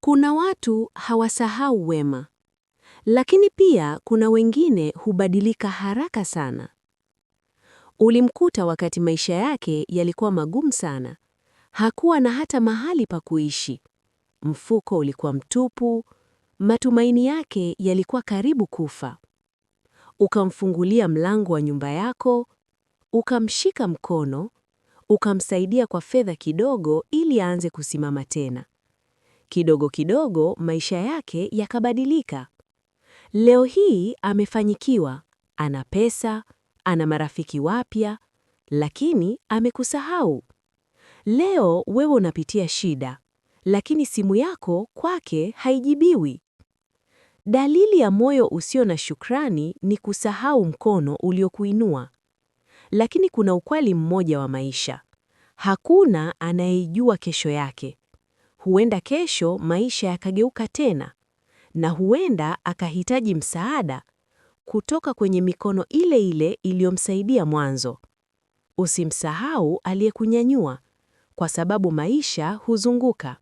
Kuna watu hawasahau wema, lakini pia kuna wengine hubadilika haraka sana. Ulimkuta wakati maisha yake yalikuwa magumu sana. Hakuwa na hata mahali pa kuishi. Mfuko ulikuwa mtupu, matumaini yake yalikuwa karibu kufa. Ukamfungulia mlango wa nyumba yako, ukamshika mkono, ukamsaidia kwa fedha kidogo ili aanze kusimama tena. Kidogo kidogo maisha yake yakabadilika. Leo hii amefanyikiwa, ana pesa, ana marafiki wapya, lakini amekusahau. Leo wewe unapitia shida, lakini simu yako kwake haijibiwi. Dalili ya moyo usio na shukrani ni kusahau mkono uliokuinua. Lakini kuna ukweli mmoja wa maisha. Hakuna anayejua kesho yake. Huenda kesho maisha yakageuka tena, na huenda akahitaji msaada kutoka kwenye mikono ile ile iliyomsaidia mwanzo. Usimsahau aliyekunyanyua, kwa sababu maisha huzunguka.